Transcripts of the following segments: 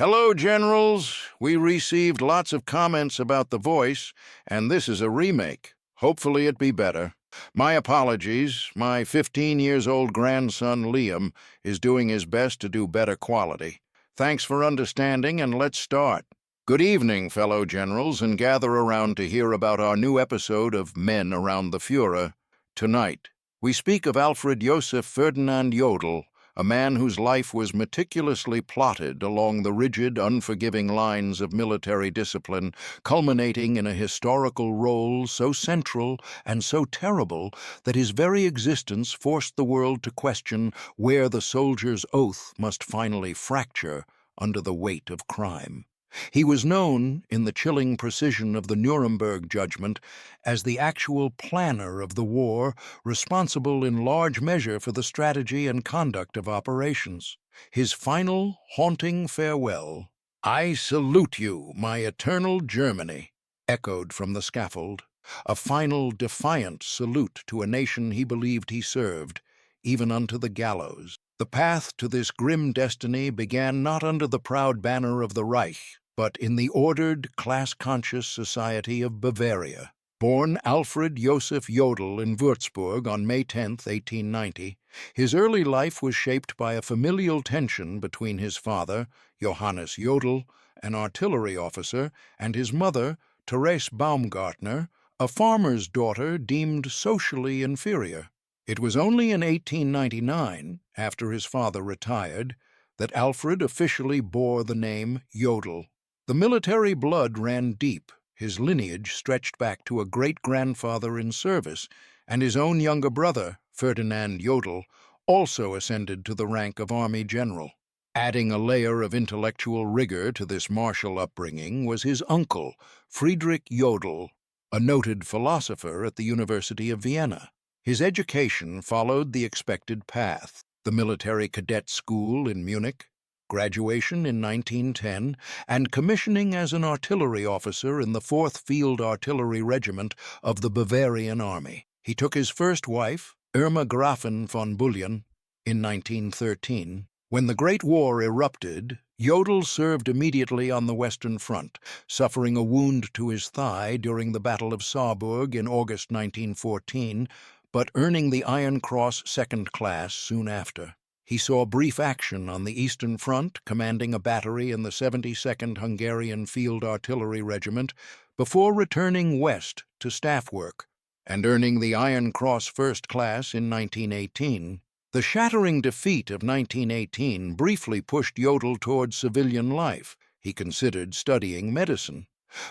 Hello, Generals. We received lots of comments about the voice, and this is a remake. Hopefully it be better. My apologies. My 15-years-old grandson, Liam, is doing his best to do better quality. Thanks for understanding, and let's start. Good evening, fellow Generals, and gather around to hear about our new episode of Men Around the Führer. Tonight, we speak of Alfred Joseph Ferdinand Jodl, a man whose life was meticulously plotted along the rigid, unforgiving lines of military discipline, culminating in a historical role so central and so terrible that his very existence forced the world to question where the soldier's oath must finally fracture under the weight of crime. He was known, in the chilling precision of the Nuremberg judgment, as the actual planner of the war, responsible in large measure for the strategy and conduct of operations. His final, haunting farewell, "I salute you, my eternal Germany," echoed from the scaffold, a final defiant salute to a nation he believed he served, even unto the gallows. The path to this grim destiny began not under the proud banner of the Reich, but in the ordered, class-conscious society of Bavaria. Born Alfred Joseph Jodl in Würzburg on May 10, 1890, his early life was shaped by a familial tension between his father, Johannes Jodl, an artillery officer, and his mother, Therese Baumgartner, a farmer's daughter deemed socially inferior. It was only in 1899, after his father retired, that Alfred officially bore the name Jodl. The military blood ran deep. His lineage stretched back to a great-grandfather in service, and his own younger brother, Ferdinand Jodl, also ascended to the rank of army general. Adding a layer of intellectual rigor to this martial upbringing was his uncle, Friedrich Jodl, a noted philosopher at the University of Vienna. His education followed the expected path: the military cadet school in Munich, graduation in 1910, and commissioning as an artillery officer in the 4th Field Artillery Regiment of the Bavarian Army. He took his first wife, Irma Grafin von Bullion, in 1913. When the Great War erupted, Jodl served immediately on the Western Front, suffering a wound to his thigh during the Battle of Saarburg in August 1914, but earning the Iron Cross Second Class soon after. He saw brief action on the Eastern Front, commanding a battery in the 72nd Hungarian Field Artillery Regiment, before returning west to staff work and earning the Iron Cross First Class in 1918. The shattering defeat of 1918 briefly pushed Jodl toward civilian life. He considered studying medicine.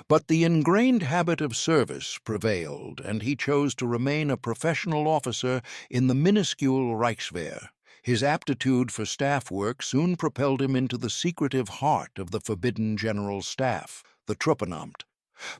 But the ingrained habit of service prevailed, and he chose to remain a professional officer in the minuscule Reichswehr. His aptitude for staff work soon propelled him into the secretive heart of the forbidden general staff, the Truppenamt.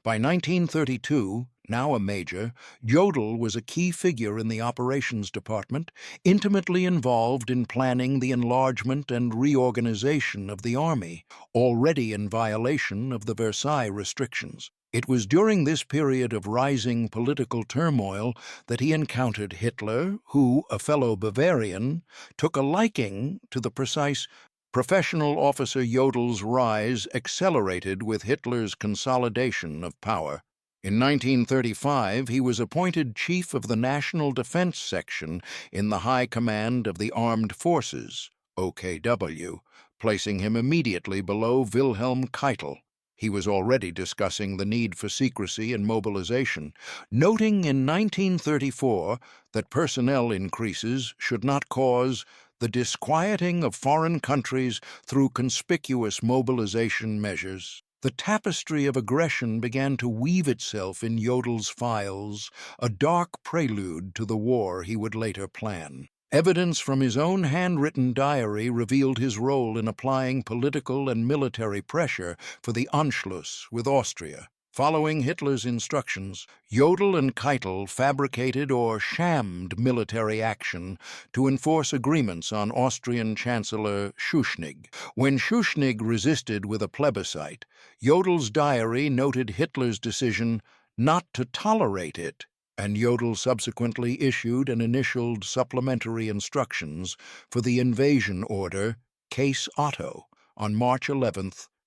By 1932, now a major, Jodl was a key figure in the operations department, intimately involved in planning the enlargement and reorganization of the army, already in violation of the Versailles restrictions. It was during this period of rising political turmoil that he encountered Hitler, who, a fellow Bavarian, took a liking to the precise professional officer. Jodl's rise accelerated with Hitler's consolidation of power. In 1935, he was appointed chief of the National Defense Section in the High Command of the Armed Forces, OKW, placing him immediately below Wilhelm Keitel. He was already discussing the need for secrecy and mobilization, noting in 1934 that personnel increases should not cause the disquieting of foreign countries through conspicuous mobilization measures. The tapestry of aggression began to weave itself in Jodl's files, a dark prelude to the war he would later plan. Evidence from his own handwritten diary revealed his role in applying political and military pressure for the Anschluss with Austria. Following Hitler's instructions, Jodl and Keitel fabricated or shammed military action to enforce agreements on Austrian Chancellor Schuschnigg. When Schuschnigg resisted with a plebiscite, Jodl's diary noted Hitler's decision not to tolerate it, and Jodl subsequently issued and initialed supplementary instructions for the invasion order Case Otto on March 11,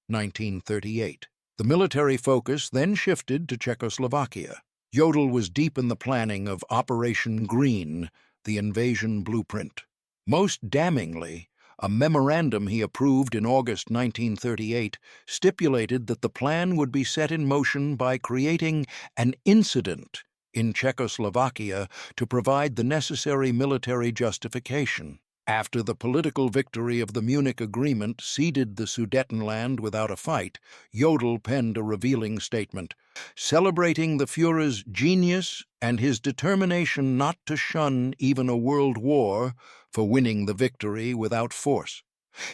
1938. The military focus then shifted to Czechoslovakia. Jodel was deep in the planning of Operation Green, the invasion blueprint. Most damningly, a memorandum he approved in August 1938 stipulated that the plan would be set in motion by creating an incident in Czechoslovakia to provide the necessary military justification. After the political victory of the Munich Agreement ceded the Sudetenland without a fight, Jodel penned a revealing statement, celebrating the Führer's genius and his determination not to shun even a world war for winning the victory without force.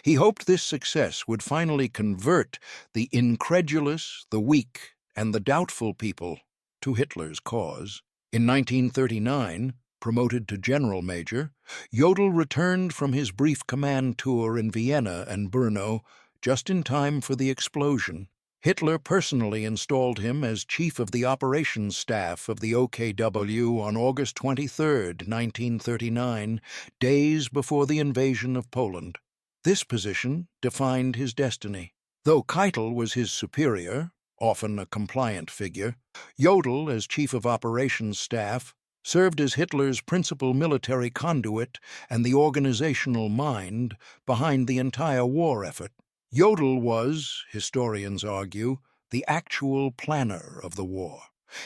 He hoped this success would finally convert the incredulous, the weak, and the doubtful people to Hitler's cause. In 1939, promoted to general major, Jodel returned from his brief command tour in Vienna and Brno just in time for the explosion. Hitler personally installed him as chief of the operations staff of the OKW on August 23, 1939, days before the invasion of Poland. This position defined his destiny. Though Keitel was his superior, often a compliant figure, Jodel, as chief of operations staff, served as Hitler's principal military conduit and the organizational mind behind the entire war effort. Jodel was, historians argue, the actual planner of the war.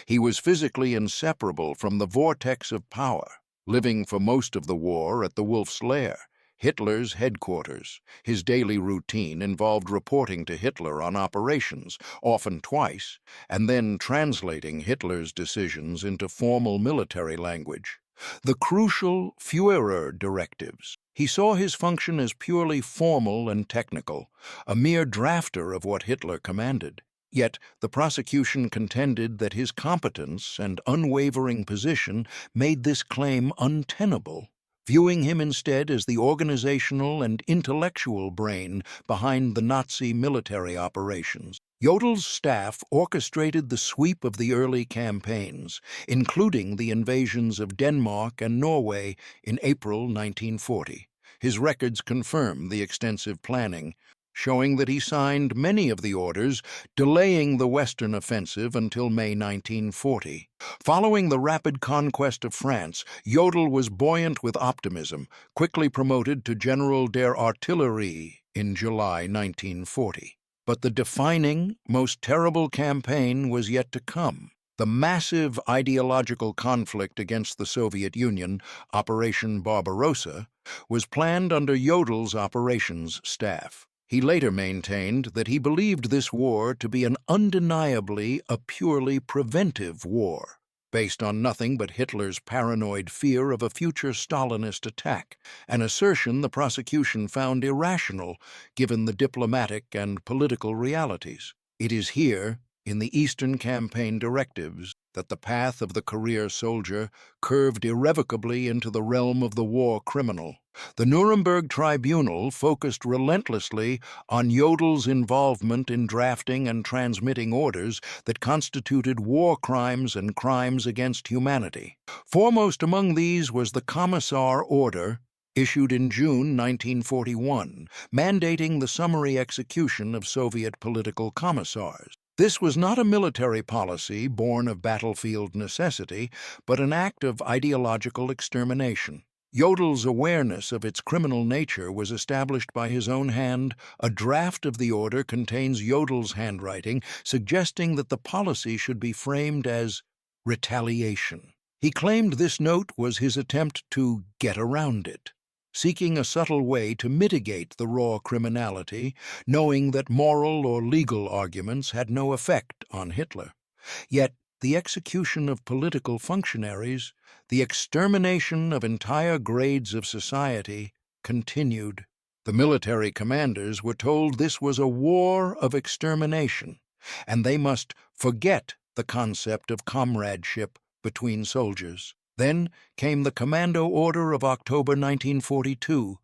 He was physically inseparable from the vortex of power, living for most of the war at the Wolf's Lair, Hitler's headquarters. His daily routine involved reporting to Hitler on operations, often twice, and then translating Hitler's decisions into formal military language. The crucial Führer directives. He saw his function as purely formal and technical, a mere drafter of what Hitler commanded. Yet the prosecution contended that his competence and unwavering position made this claim untenable, viewing him instead as the organizational and intellectual brain behind the Nazi military operations. Jodel's staff orchestrated the sweep of the early campaigns, including the invasions of Denmark and Norway in April 1940. His records confirm the extensive planning, showing that he signed many of the orders, delaying the Western offensive until May 1940. Following the rapid conquest of France, Jodel was buoyant with optimism, quickly promoted to General der Artillerie in July 1940. But the defining, most terrible campaign was yet to come. The massive ideological conflict against the Soviet Union, Operation Barbarossa, was planned under Jodel's operations staff. He later maintained that he believed this war to be undeniably a purely preventive war, based on nothing but Hitler's paranoid fear of a future Stalinist attack, an assertion the prosecution found irrational given the diplomatic and political realities. It is here, in the Eastern Campaign directives, that the path of the career soldier curved irrevocably into the realm of the war criminal. The Nuremberg Tribunal focused relentlessly on Jodel's involvement in drafting and transmitting orders that constituted war crimes and crimes against humanity. Foremost among these was the Commissar Order, issued in June 1941, mandating the summary execution of Soviet political commissars. This was not a military policy born of battlefield necessity, but an act of ideological extermination. Jodel's awareness of its criminal nature was established by his own hand. A draft of the order contains Jodel's handwriting, suggesting that the policy should be framed as retaliation. He claimed this note was his attempt to get around it, seeking a subtle way to mitigate the raw criminality, knowing that moral or legal arguments had no effect on Hitler. Yet the execution of political functionaries, the extermination of entire grades of society, continued. The military commanders were told this was a war of extermination, and they must forget the concept of comradeship between soldiers. Then came the Commando Order of October 1942,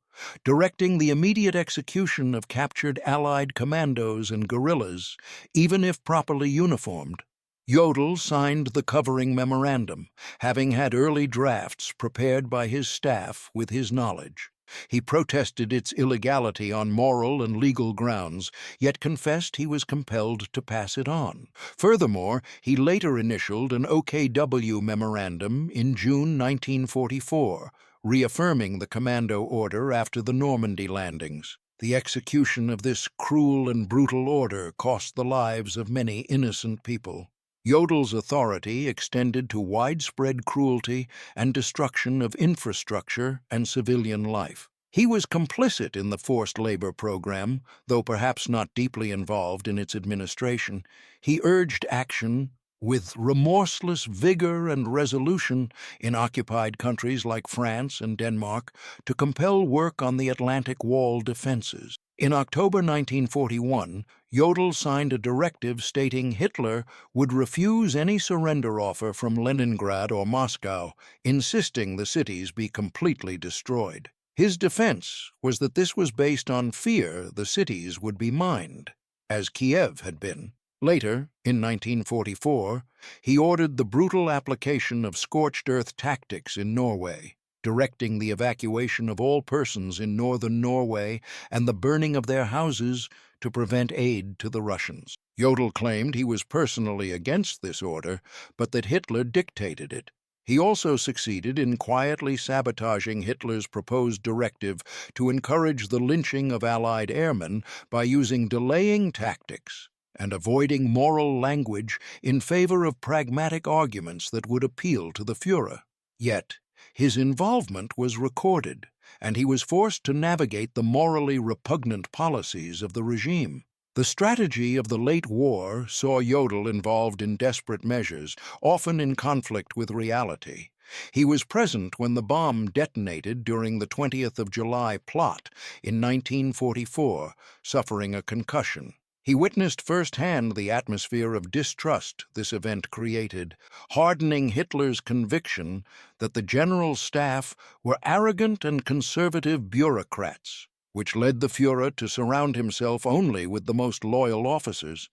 directing the immediate execution of captured Allied commandos and guerrillas, even if properly uniformed. Jodel signed the covering memorandum, having had early drafts prepared by his staff with his knowledge. He protested its illegality on moral and legal grounds, yet confessed he was compelled to pass it on. Furthermore, he later initialed an OKW memorandum in June 1944, reaffirming the Commando Order after the Normandy landings. The execution of this cruel and brutal order cost the lives of many innocent people. Jodel's authority extended to widespread cruelty and destruction of infrastructure and civilian life. He was complicit in the forced labor program, though perhaps not deeply involved in its administration. He urged action with remorseless vigor and resolution in occupied countries like France and Denmark to compel work on the Atlantic Wall defenses. In October 1941, Jodel signed a directive stating Hitler would refuse any surrender offer from Leningrad or Moscow, insisting the cities be completely destroyed. His defense was that this was based on fear the cities would be mined, as Kiev had been. Later, in 1944, he ordered the brutal application of scorched earth tactics in Norway, directing the evacuation of all persons in northern Norway and the burning of their houses to prevent aid to the Russians. Jodel claimed he was personally against this order, but that Hitler dictated it. He also succeeded in quietly sabotaging Hitler's proposed directive to encourage the lynching of Allied airmen by using delaying tactics and avoiding moral language in favor of pragmatic arguments that would appeal to the Führer. Yet, his involvement was recorded, and he was forced to navigate the morally repugnant policies of the regime. The strategy of the late war saw Jodel involved in desperate measures, often in conflict with reality. He was present when the bomb detonated during the 20th of July plot in 1944, suffering a concussion. He witnessed firsthand the atmosphere of distrust this event created, hardening Hitler's conviction that the General Staff were arrogant and conservative bureaucrats, which led the Führer to surround himself only with the most loyal officers.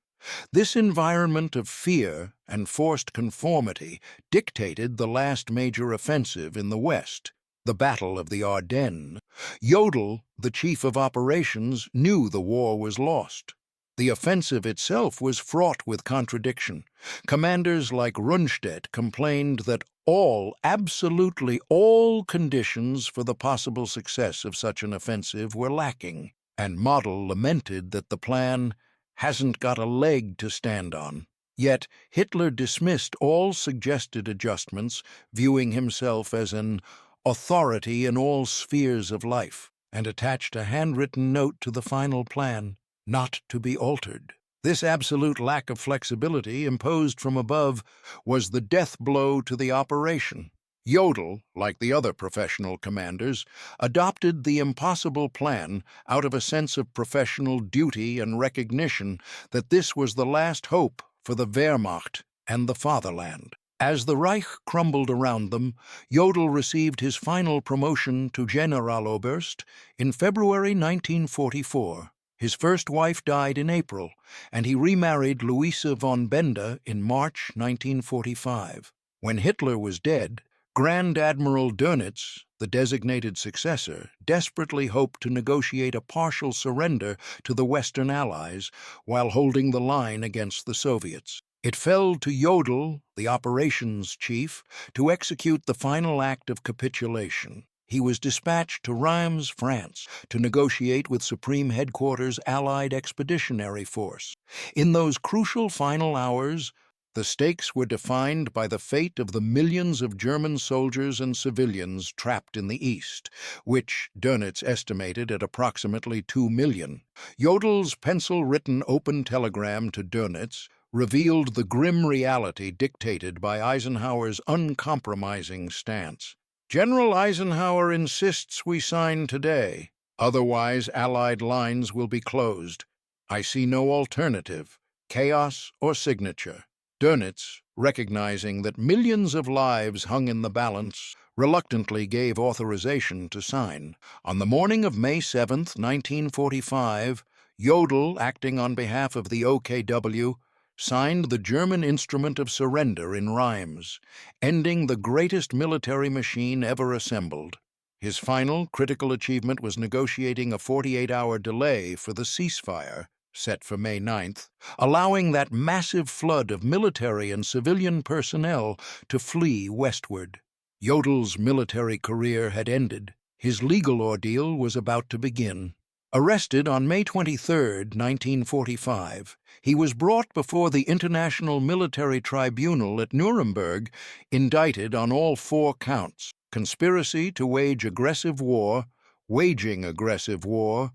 This environment of fear and forced conformity dictated the last major offensive in the West, the Battle of the Ardennes. Jodel, the chief of operations, knew the war was lost. The offensive itself was fraught with contradiction. Commanders like Rundstedt complained that absolutely all conditions for the possible success of such an offensive were lacking, and Model lamented that the plan hasn't got a leg to stand on. Yet Hitler dismissed all suggested adjustments, viewing himself as an authority in all spheres of life, and attached a handwritten note to the final plan, not to be altered. This absolute lack of flexibility imposed from above was the death blow to the operation. Jodel, like the other professional commanders, adopted the impossible plan out of a sense of professional duty and recognition that this was the last hope for the Wehrmacht and the fatherland. As the Reich crumbled around them, Jodel received his final promotion to Generaloberst in February 1944. His first wife died in April, and he remarried Louisa von Benda in March 1945. When Hitler was dead, Grand Admiral Dönitz, the designated successor, desperately hoped to negotiate a partial surrender to the Western Allies while holding the line against the Soviets. It fell to Jodel, the operations chief, to execute the final act of capitulation. He was dispatched to Reims, France, to negotiate with Supreme Headquarters Allied Expeditionary Force. In those crucial final hours, the stakes were defined by the fate of the millions of German soldiers and civilians trapped in the East, which Dönitz estimated at approximately 2 million. Jodel's pencil-written open telegram to Dönitz revealed the grim reality dictated by Eisenhower's uncompromising stance. General Eisenhower insists we sign today. Otherwise, Allied lines will be closed. I see no alternative, chaos or signature. Dönitz, recognizing that millions of lives hung in the balance, reluctantly gave authorization to sign. On the morning of May 7, 1945, Jodel, acting on behalf of the OKW, signed the German instrument of surrender in Reims, ending the greatest military machine ever assembled. His final critical achievement was negotiating a 48-hour delay for the ceasefire, set for May 9th, allowing that massive flood of military and civilian personnel to flee westward. Jodel's military career had ended. His legal ordeal was about to begin. Arrested on May 23, 1945, he was brought before the International Military Tribunal at Nuremberg, indicted on all 4 counts: conspiracy to wage aggressive war, waging aggressive war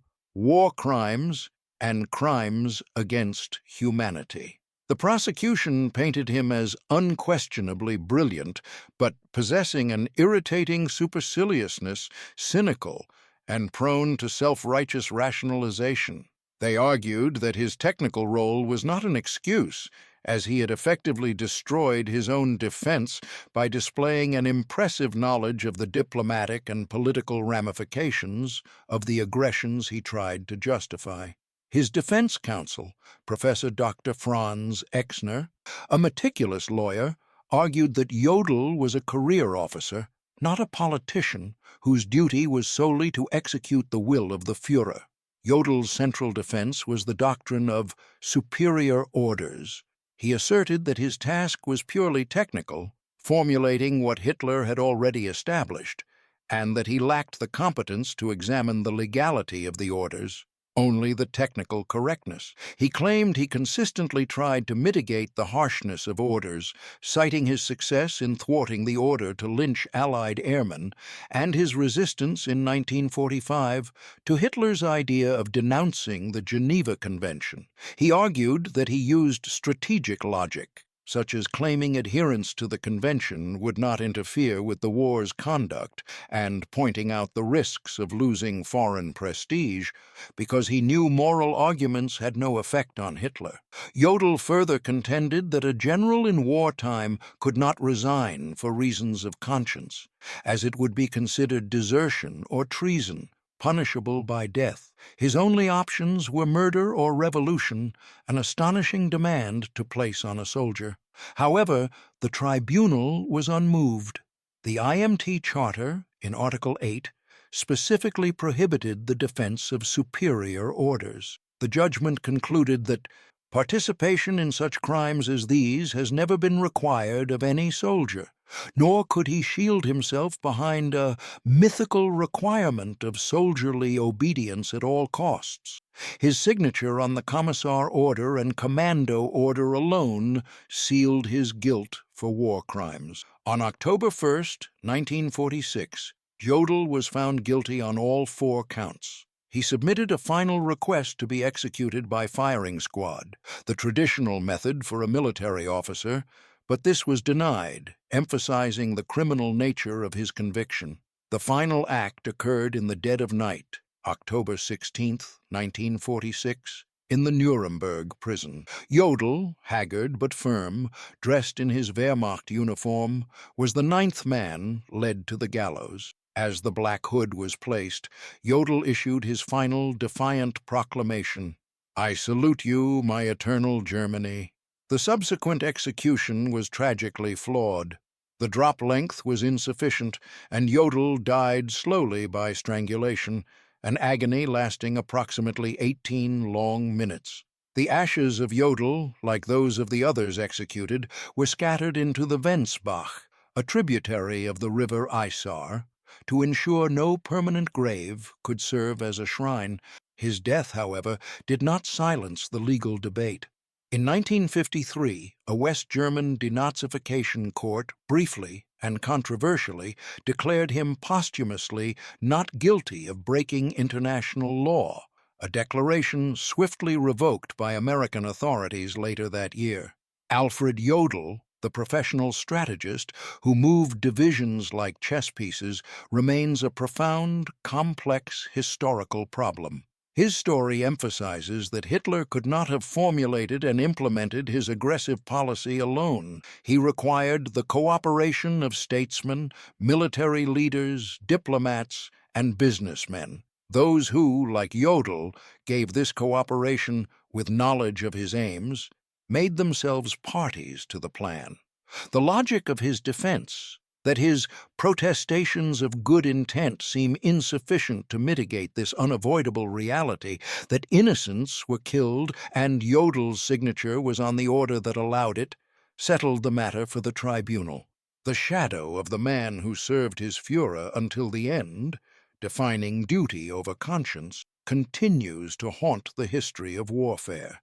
crimes, and crimes against humanity. The prosecution painted him as unquestionably brilliant, but possessing an irritating superciliousness, cynical, and prone to self-righteous rationalization. They argued that his technical role was not an excuse, as he had effectively destroyed his own defense by displaying an impressive knowledge of the diplomatic and political ramifications of the aggressions he tried to justify. His defense counsel, Professor Dr. Franz Exner, a meticulous lawyer, argued that Jodl was a career officer, not a politician, whose duty was solely to execute the will of the Führer. Jodel's central defense was the doctrine of superior orders. He asserted that his task was purely technical, formulating what Hitler had already established, and that he lacked the competence to examine the legality of the orders, only the technical correctness. He claimed he consistently tried to mitigate the harshness of orders, citing his success in thwarting the order to lynch Allied airmen and his resistance in 1945 to Hitler's idea of denouncing the Geneva Convention. He argued that he used strategic logic, such as claiming adherence to the convention would not interfere with the war's conduct and pointing out the risks of losing foreign prestige, because he knew moral arguments had no effect on Hitler. Jodl further contended that a general in wartime could not resign for reasons of conscience, as it would be considered desertion or treason, punishable by death. His only options were murder or revolution, an astonishing demand to place on a soldier. However, the tribunal was unmoved. The IMT Charter, in Article 8, specifically prohibited the defense of superior orders. The judgment concluded that participation in such crimes as these has never been required of any soldier, nor could he shield himself behind a mythical requirement of soldierly obedience at all costs. His signature on the Commissar Order and Commando Order alone sealed his guilt for war crimes. On October 1, 1946, Jodel was found guilty on all 4 counts. He submitted a final request to be executed by firing squad, the traditional method for a military officer, but this was denied, emphasizing the criminal nature of his conviction. The final act occurred in the dead of night, October 16, 1946, in the Nuremberg prison. Jodel, haggard but firm, dressed in his Wehrmacht uniform, was the 9th man led to the gallows. As the black hood was placed, Jodel issued his final defiant proclamation, "I salute you, my eternal Germany." The subsequent execution was tragically flawed. The drop length was insufficient, and Jodel died slowly by strangulation, an agony lasting approximately 18 long minutes. The ashes of Jodel, like those of the others executed, were scattered into the Vensbach, a tributary of the river Isar, to ensure no permanent grave could serve as a shrine. His death, however, did not silence the legal debate. In 1953, a West German denazification court briefly and controversially declared him posthumously not guilty of breaking international law, a declaration swiftly revoked by American authorities later that year. Alfred Jodl, the professional strategist who moved divisions like chess pieces, remains a profound, complex historical problem. His story emphasizes that Hitler could not have formulated and implemented his aggressive policy alone. He required the cooperation of statesmen, military leaders, diplomats, and businessmen, those who, like Jodl, gave this cooperation with knowledge of his aims, made themselves parties to the plan. The logic of his defense, That his protestations of good intent seem insufficient to mitigate this unavoidable reality, that innocents were killed and Jodel's signature was on the order that allowed it, settled the matter for the tribunal. The shadow of the man who served his Führer until the end, defining duty over conscience, continues to haunt the history of warfare.